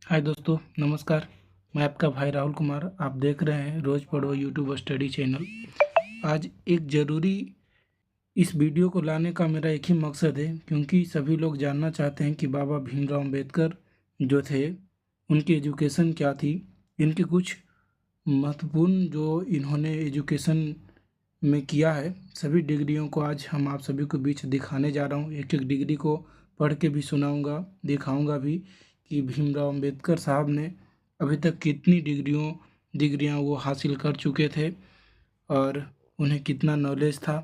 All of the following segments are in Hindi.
हाय दोस्तों, नमस्कार। मैं आपका भाई राहुल कुमार। आप देख रहे हैं रोज़ पढ़ो यूट्यूब स्टडी चैनल। आज एक ज़रूरी इस वीडियो को लाने का मेरा एक ही मकसद है, क्योंकि सभी लोग जानना चाहते हैं कि बाबा भीमराव अम्बेडकर जो थे उनकी एजुकेशन क्या थी। इनके कुछ महत्वपूर्ण जो इन्होंने एजुकेशन में किया है, सभी डिग्रियों को आज हम आप सभी को बीच दिखाने जा रहा हूँ। एक एक डिग्री को पढ़ के भी सुनाऊंगा, दिखाऊंगा भी कि भीमराव अम्बेडकर साहब ने अभी तक कितनी डिग्रियां वो हासिल कर चुके थे और उन्हें कितना नॉलेज था।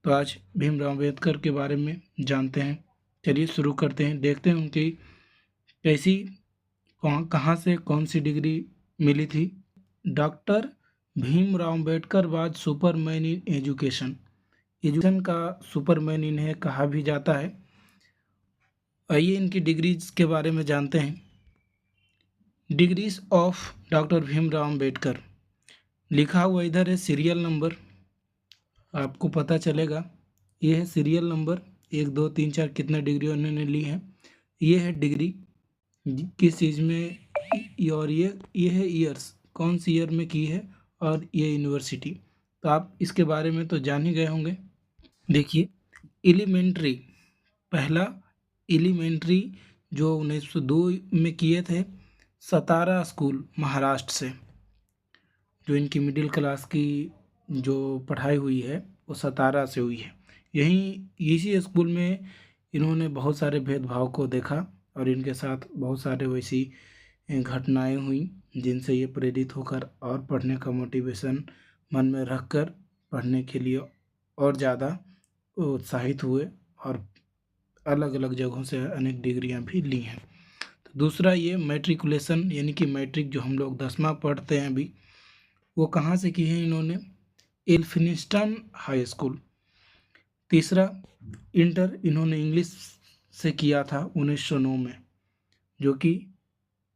तो आज भीमराव अम्बेडकर के बारे में जानते हैं। चलिए शुरू करते हैं, देखते हैं उनकी कैसी कहाँ से कौन सी डिग्री मिली थी। Doctor Bhimrao Ambedkar was Superman in education. Education का सुपरमैन इन्हें कहा भी जाता है। आइए इनकी डिग्रीज के बारे में जानते हैं। Degrees of doctor Bhimrao Ambedkar लिखा हुआ इधर है सीरियल नंबर, आपको पता चलेगा। ये है सीरियल नंबर 1 2 3 4 कितने डिग्री उन्होंने ली है। ये है डिग्री किस चीज़ में, और ये है ईयर्स, कौन सी ईयर में की है, और ये यूनिवर्सिटी। तो आप इसके बारे में तो जान ही गए होंगे। देखिए, एलिमेंट्री, पहला एलिमेंट्री जो 1902 में किए थे सतारा स्कूल महाराष्ट्र से। जो इनकी मिडिल क्लास की जो पढ़ाई हुई है वो सतारा से हुई है। इसी स्कूल में इन्होंने बहुत सारे भेदभाव को देखा और इनके साथ बहुत सारे वैसी घटनाएं हुई जिनसे ये प्रेरित होकर और पढ़ने का मोटिवेशन मन में रखकर पढ़ने के लिए और ज़्यादा उत्साहित हुए और अलग अलग जगहों से अनेक डिग्रियां भी ली हैं। तो दूसरा, ये मैट्रिकुलेशन यानी कि मैट्रिक जो हम लोग 10वां पढ़ते हैं अभी, वो कहाँ से की है इन्होंने, एल्फिनिस्टन हाई स्कूल। तीसरा, इंटर इन्होंने इंग्लिश से किया था 1909 में, जो कि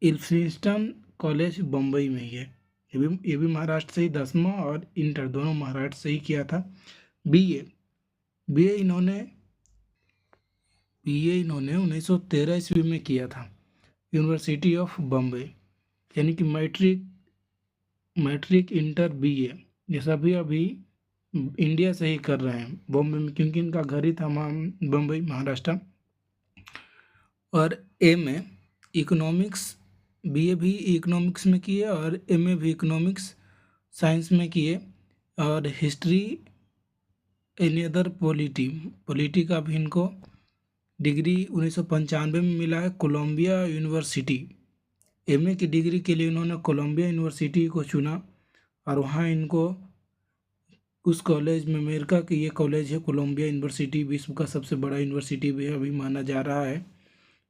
एल्फिनिस्टन कॉलेज बम्बई में ही है। ये भी महाराष्ट्र से ही 10वां और इंटर दोनों महाराष्ट्र से ही किया था। बीए बीए इन्होंने 1913 ईस्वी में किया था, यूनिवर्सिटी ऑफ बम्बई। यानी कि मैट्रिक इंटर बीए ये सभी अभी इंडिया से ही कर रहे हैं, बॉम्बे में, क्योंकि इनका घर ही था बम्बई महाराष्ट्र। और एमए इकोनॉमिक्स, बीए भी इकोनॉमिक्स में किए और एमए भी इकोनॉमिक्स साइंस में किए। और हिस्ट्री एनी अदर पॉलिटी का भी इनको डिग्री 1995 में मिला है, कोलंबिया यूनिवर्सिटी। एमए की डिग्री के लिए इन्होंने कोलंबिया यूनिवर्सिटी को चुना और वहाँ इनको उस कॉलेज में, अमेरिका की ये कॉलेज है कोलंबिया यूनिवर्सिटी, विश्व का सबसे बड़ा यूनिवर्सिटी भी अभी माना जा रहा है।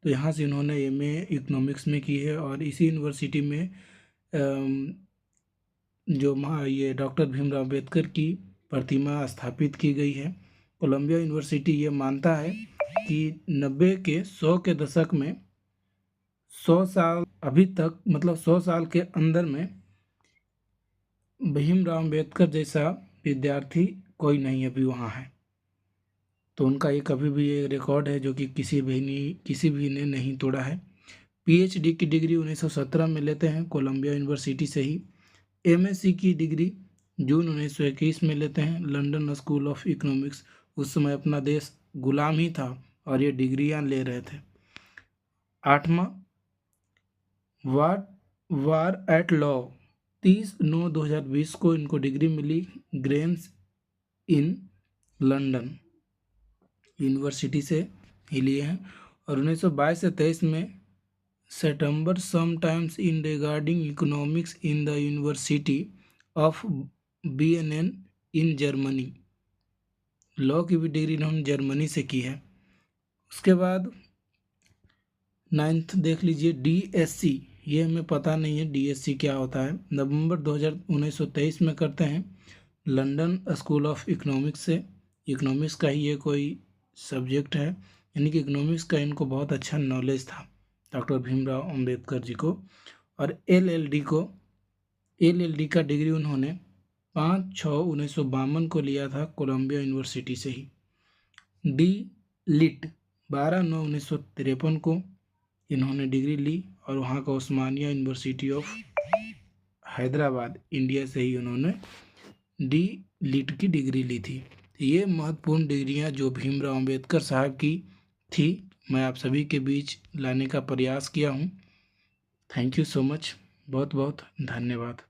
तो यहाँ से इन्होंने एमए इकोनॉमिक्स में की है और इसी यूनिवर्सिटी में जो ये डॉक्टर भीमराव अम्बेडकर की प्रतिमा स्थापित की गई है। कोलंबिया यूनिवर्सिटी ये मानता है कि 90 के 100 के दशक में 100 साल अभी तक, मतलब 100 साल के अंदर में भीमराव अम्बेडकर जैसा विद्यार्थी कोई नहीं अभी वहाँ है। तो उनका ये कभी भी ये रिकॉर्ड है जो कि किसी भी ने नहीं तोड़ा है। पीएचडी की डिग्री 1917 में लेते हैं कोलंबिया यूनिवर्सिटी से ही। एमएससी की डिग्री जून 1921 में लेते हैं लंदन स्कूल ऑफ इकोनॉमिक्स। उस समय अपना देश गुलाम ही था और ये डिग्रियां ले रहे थे। 8वां, वार एट लॉ, 30/9/2020 को इनको डिग्री मिली ग्रेम्स इन लंदन यूनिवर्सिटी से ही लिए हैं। और 1922 से 23 में सितंबर sometimes in regarding economics in the university of बीएनएन इन जर्मनी। लॉ की भी डिग्री इन्होंने जर्मनी से की है। उसके बाद 9th देख लीजिए, डीएससी। ये हमें पता नहीं है डीएससी क्या होता है। नवंबर 1923 में करते हैं लंदन स्कूल ऑफ इकोनॉमिक्स से। इकोनॉमिक्स का ही ये कोई सब्जेक्ट है, यानी कि इकोनॉमिक्स का इनको बहुत अच्छा नॉलेज था डॉक्टर भीमराव अम्बेडकर जी को। और एलएलडी का डिग्री उन्होंने 5/6/1952 को लिया था कोलंबिया यूनिवर्सिटी से ही। डी लिट 12/9/1953 को इन्होंने डिग्री ली और वहाँ का उस्मानिया यूनिवर्सिटी ऑफ हैदराबाद इंडिया से ही उन्होंने डी.लिट की डिग्री ली थी। ये महत्वपूर्ण डिग्रियां जो भीमराव अंबेडकर साहब की थी, मैं आप सभी के बीच लाने का प्रयास किया हूँ। थैंक यू सो मच, बहुत बहुत धन्यवाद।